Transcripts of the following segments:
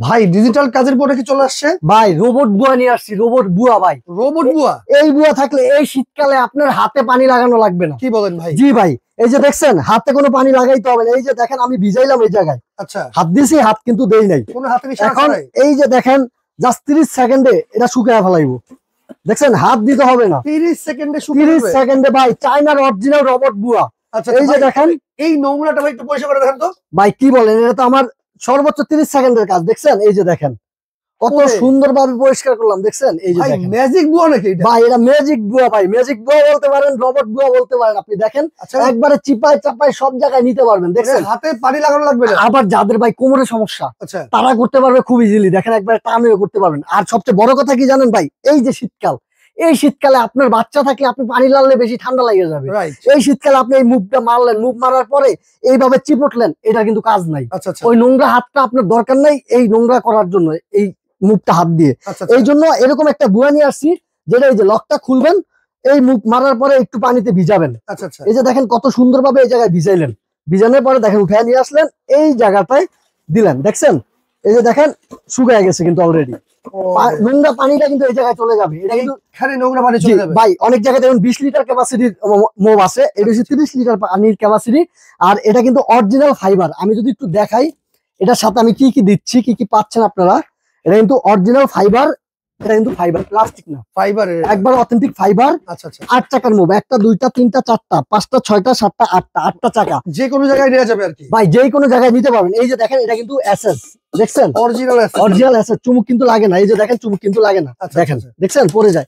ভাই ডিজিটাল কাজের পরে কি চলে আসছে ভাই রোবট বুয়া নিয়ে আসছি, রোবট বুয়া ভাই। রোবট বুয়া? এই বুয়া থাকলে এই শীতকালে আপনার হাতে পানি লাগানো লাগবে না। কি বলেন ভাই? জি ভাই, এই যে দেখছেন হাতে কোনো পানি লাগাইতে হবে না। এই যে দেখেন আমি ভিজাইলাম এই জায়গায়, আচ্ছা হাত দিছি, হাত কিন্তু দেই নাই। কোনো হাতে মিশানো এখন নাই? এই যে দেখেন জাস্ট 30 সেকেন্ডে এটা শুকায় ফেলাইবো। দেখছেন হাত দিতে হবে না, 30 সেকেন্ডে 30 সেকেন্ডে ভাই। চায়নার অরিজিনাল রোবট বুয়া। আচ্ছা এই যে দেখেন এই নোংরাটা ভাই একটু পরিষ্কার করে দেখেন তো ভাই। কি বলেন, এটা তো আমার সর্বোচ্চ 30 সেকেন্ডের কাজ। দেখছেন এই যে দেখেন কত সুন্দরভাবে পরিষ্কার করলাম। দেখছেন এই যে দেখেন ম্যাজিক বুয়া নাকি এটা? ভাই এটা ম্যাজিক বুয়া ভাই। ম্যাজিক বুয়া বলতে পারেন, রোবট বুয়া বলতে পারেন। আপনি দেখেন একবারে চিপায় চাপায় সব জায়গায় নিতে পারবেন। দেখছেন হাতে পানি লাগানো লাগবে না। আবার যাদের ভাই কোমরে সমস্যা আচ্ছা তারা করতে পারবে খুব ইজিলি। দেখেন একবারে টানেও করতে পারবেন। আর সবচেয়ে বড় কথা কি জানেন ভাই, এই যে শীতকাল, এই শীতকালে আপনার বাচ্চা থাকলে আপনি পানি লাগালে বেশি ঠান্ডা লেগে যাবে। এই শীতকালে আপনি এই মুভটা মারলেন, মুভ মারার পরে এইভাবে চিপটলেন, এটা কিন্তু কাজ নাই। ওই নোংরা হাতটা আপনার দরকার নাই এই নোংরা করার জন্য, এই মুভটা হাত দিয়ে। এই জন্য এরকম একটা বুয়া নিয়ে আসছি, যেটা এই যে লকটা খুলবেন, এই মুভ মারার পরে একটু পানিতে ভিজাবেন। এই যে দেখেন কত সুন্দরভাবে এই জায়গায় ভিজাইলেন। ভিজানোর পরে দেখেন উঠে নিয়ে আসলেন, এই জায়গাটায় দিলেন। দেখছেন এই যে দেখেন শুকায় গেছে কিন্তু অলরেডি। নোংরা পানিটা কিন্তু এই জায়গায় চলে যাবে। এটা কিন্তু নোংরা পানি চলে যাবে ভাই। অনেক জায়গায় দেখুন 20 লিটার ক্যাপাসিটির মোব আছে, এটা হচ্ছে 30 লিটার পানির ক্যাপাসিটি। আর এটা কিন্তু অরিজিনাল ফাইবার। আমি যদি একটু দেখাই এটার সাথে আমি কি কি দিচ্ছি, কি কি পাচ্ছেন আপনারা। এটা কিন্তু অরিজিনাল ফাইবার, এটা কিন্তু ফাইবার, প্লাস্টিক না, ফাইবার, একবার অথেন্টিক ফাইবার। আচ্ছা আচ্ছা 8 চাকার মুভ, 1টা 2টা 3টা 4টা 5টা 6টা 7টা 8টা, 8টা চাকা, যে কোনো জায়গায় নেওয়া যাবে আর কি ভাই। যে কোনো জায়গায় নিতে পারবেন। এই যে দেখেন এটা কিন্তু এসএস, দেখছেন অরিজিনাল এসএস। চুমুক কিন্তু লাগে না। এই যে দেখেন চুমুক কিন্তু লাগে না। দেখেন দেখছেন পড়ে যায়,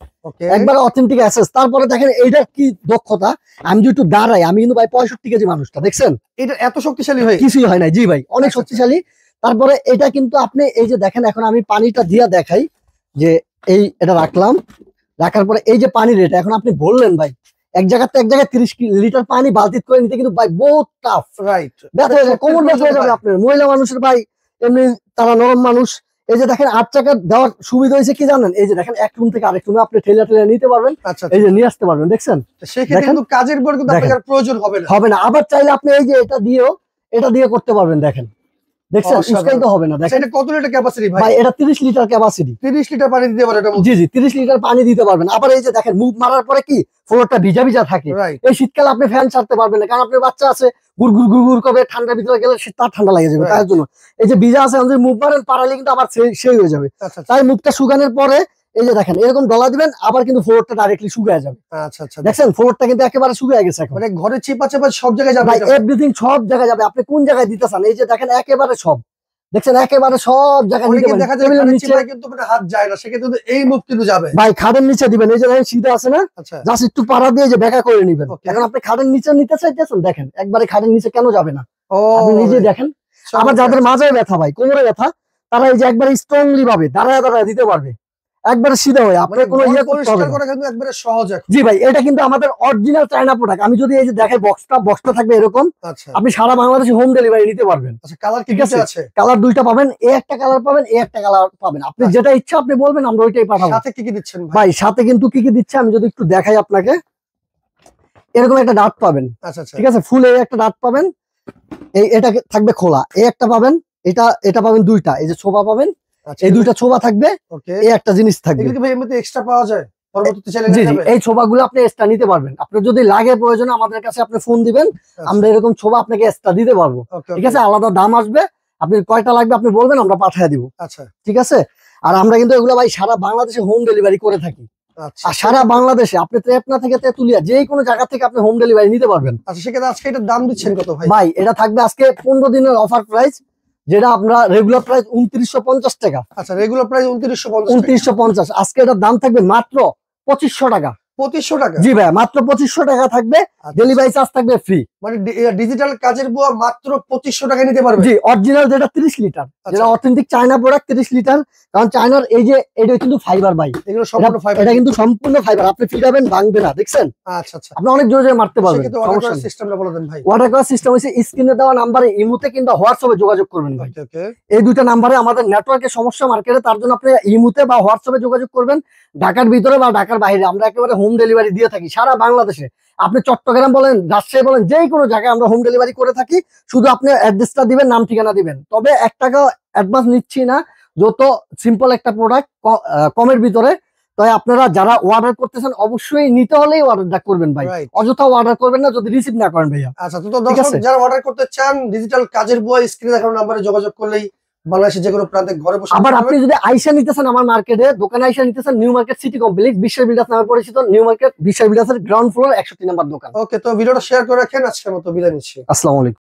একবার অথেন্টিক এসএস। তারপরে দেখেন এইটা কি দক্ষতা, আমি যদি একটু দাঁড়াই, আমি কিন্তু ভাই 65 কেজি মানুষটা, দেখছেন এটা এত শক্তিশালী হয়? কিছুই হয় না জি ভাই, অনেক শক্তিশালী। তারপরে এটা কিন্তু আপনি এই যে দেখেন, এখন আমি পানিটা দিয়া দেখাই যে এই এটা রাখলাম, রাখার পরে এই যে পানির এটা এখন আপনি বললেন ভাই এক জায়গাতে এক জায়গায় 30 লিটার পানি বালতি করে নিতে কিন্তু ভাই বহুত টাফ। রাইট, ব্যথা হয়ে যায়, কোমর ব্যথা হয়ে যাবে আপনার। মহিলা মানুষের ভাই এমনি তারা নরম মানুষ। এই যে দেখেন 8 চাকা দেওয়ার সুবিধা হয়েছে কি জানেন, এই যে দেখেন এক রুম থেকে আরেক রুমে আপনি ঠেলা ঠেলা নিতে পারবেন। এই যে নিয়ে আসতে পারবেন। দেখছেন সেক্ষেত্রে কিন্তু কাজের পর কিন্তু আপনার প্রয়োজন হবে না। আবার চাইলে আপনি এই যে এটা দিয়ে করতে পারবেন। দেখেন দেখছেন উস্কাইতে হবে না। দেখেন এটা কত লিটার ক্যাপাসিটি ভাই? এটা 30 লিটার ক্যাপাসিটি। 30 লিটার পানি দিতে পারবেন? জি জি 30 লিটার পানি দিতে পারবেন। আবার এই যে দেখেন মুভ মারার পরে কি ফ্লোরটা ভিজা ভিজা থাকে। এই শীতকালে আপনি ফ্যান ছাড়তে পারবেন না, কারণ আপনার বাচ্চা আছে গুড় গুড় গুড় গুড় করবে, ঠান্ডার ভিতরে গেলে তার ঠান্ডা লাগে যাবে। তার জন্য এই যে ভিজা আছে, যদি মুভ মারেন পারালে কিন্তু আবার সেই হয়ে যাবে। তাই মুখটা শুকানোর পরে এই যে দেখেন এরকম ডলা দিবেন, আবার কিন্তু ফ্লোরটা ডাইরেক্টলি শুকিয়ে যাবে। আচ্ছা আচ্ছা দেখছেন ফ্লোরটা কিন্তু একেবারে শুকিয়ে গেছে। এখন মানে ঘরে চিপা চাপা সব জায়গায় যাবে, এভরিথিং সব জায়গায় যাবে। আপনি কোন জায়গায় দিতে চান, এই যে দেখেন একেবারে সব, দেখছেন একেবারে সব জায়গায় দেখা যায় নিচে কিন্তু হাত যায় না, সেক্ষেত্রে এই মুভ কিন্তু যাবে ভাই। খাটের নিচে দিবেন, এই যে দেখেন সিধা আছে না, জাস্ট একটু পাড়া দিয়ে যে ব্যাকা করে নেবেন। এখন আপনি খাটের নিচে নিতে চাইতেছেন, দেখেন একবারে খাটের নিচে কেন যাবে না, আপনি নিজে দেখেন। আবার যাদের মাজায় ব্যথা ভাই, কোমরে ব্যথা, তারা এই যে একবারে স্ট্রংলি ভাবে দাঁড়ায় দাঁড়ায় দিতে পারবে, একবারে সিধা হয়ে। আপনার কোনো পরিষ্কার করা কিন্তু একবারে সহজ। জি ভাই, এটা কিন্তু আমাদের অরিজিনাল চায়না প্রোডাক্ট। আমি যদি এই যে দেখাই বক্সটা থাকবে এরকম, আপনি সারা বাংলাদেশে হোম ডেলিভারি নিতে পারবেন। কালার ঠিক আছে, কালার 2টা পাবেন, এই একটা কালার পাবেন, এই একটা কালার পাবেন। আপনি যেটা ইচ্ছা আপনি বলবেন, আমরা ওইটাই পাঠাবো। সাথে কি কি দিচ্ছেন ভাই? সাথে কিন্তু কি কি দিচ্ছে আমি যদি একটু দেখাই আপনাকে, এরকম একটা ডাট পাবেন। ঠিক আছে, ফুল এই একটা ডাট পাবেন, এটা থাকবে খোলা, এই একটা পাবেন, এটা পাবেন 2টা, এই যে ছোবা পাবেন, এই 2টা ছোবা থাকবে, এই একটা জিনিস থাকবে। এক্সট্রা পাওয়া যায় এই ছোবাগুলো আপনি এক্সট্রা নিতে পারবেন। আপনার যদি লাগে প্রয়োজনে আমাদের কাছে আপনি ফোন দিবেন, আমরা এরকম ছোবা আপনাকে এক্সট্রা দিতে পারবো। ঠিক আছে, আলাদা দাম আসবে, আপনি কয়টা লাগবে আপনি বলবেন, আমরা পাঠিয়ে দিব। আচ্ছা ঠিক আছে। আর আমরা কিন্তু এগুলো ভাই সারা বাংলাদেশে হোম ডেলিভারি করে থাকি। আর সারা বাংলাদেশে আপনি ত্রেপনা থেকে তেতুলিয়া যে কোনো জায়গা থেকে আপনি হোম ডেলিভারি নিতে পারবেন। আচ্ছা, সেক্ষেত্রে আজকে এটার দাম দিচ্ছেন কত ভাই? ভাই এটা থাকবে আজকে 15 দিনের অফার প্রাইস, যেটা আমরা রেগুলার প্রাইস 2950 টাকা। আচ্ছা, রেগুলার প্রাইস 2950। আজকে এটার দাম থাকবে মাত্র 2500 টাকা। 2500 টাকা? জি ভাই, মাত্র 2500 টাকা থাকবে। ডেলিভারি চার্জ থাকবে ফ্রি। মানে ডিজিটাল কাজের বুয়া মাত্র 2500 টাকা নিতে পারবে? জি, অরিজিনাল যেটা 30 লিটার, যেটা অথেন্টিক চায়না প্রোডাক্ট 30 লিটার। কারণ চায়নার এই যে এটা কিন্তু ফাইবার ভাই, এগুলো সম্পূর্ণ ফাইবার। এটা কিন্তু সম্পূর্ণ ফাইবার, আপনি ফিটাবেন ভাঙবে না। দেখছেন? আচ্ছা আচ্ছা, আপনি অনেক জোরে জোরে মারতে পারবেন। ওয়াটার করার সিস্টেমটা বলে দেন ভাই। ওয়াটার করার সিস্টেম হইছে স্ক্রিনে দেওয়া নাম্বারে ইমোতে কিংবা হোয়াটসঅ্যাপে যোগাযোগ করবেন ভাই। এই 2টা নাম্বারে আমাদের নেটওয়ার্কের সমস্যা মার্কেটে, তার জন্য আপনি ইমোতে বা হোয়াটসঅ্যাপে যোগাযোগ করবেন। ঢাকার ভিতরে বা ঢাকার বাইরে আমরা একেবারে হোম ডেলিভারি দিয়ে থাকি সারা বাংলাদেশে। আপনি চট্টগ্রাম বলেন, রাজশাহী বলেন, যে কোনো জায়গায় আমরা হোম ডেলিভারি করে থাকি। শুধু আপনি অ্যাড্রেসটা দিবেন, নাম ঠিকানা দিবেন। তবে 1 টাকা অ্যাডভান্স নিচ্ছি না, যত সিম্পল একটা প্রোডাক্ট কমের ভিতরে। তাই আপনারা যারা অর্ডার করতেছেন অবশ্যই নিতে হলেই অর্ডারটা করবেন ভাই, Right. অযথা অর্ডার করবেন না যদি রিসিভ না করেন ভাইয়া। আচ্ছা, তো দর্শক যারা অর্ডার করতে চান ডিজিটাল কাজের বই স্ক্রিনে দেখানো নম্বরে যোগাযোগ করলেই বাংলাদেশের যে কোনো প্রান্তে ঘরে বসে আবার আপনি যদি আইসা নিতেছেন আমার মার্কেটে, দোকানে আইসা নিতেছেন, নিউ মার্কেট সিটি কমপ্লেক্স বিশ্ব বিল্ডার্স নামে পরিচিত, নিউ মার্কেট বিশ্ব বিল্ডার্সের গ্রাউন্ড ফ্লোর 61 নম্বর দোকান। ওকে, তো ভিডিওটা শেয়ার করে রাখেন। আজকের মতো বিদায় নিচ্ছি। আসসালামু আলাইকুম।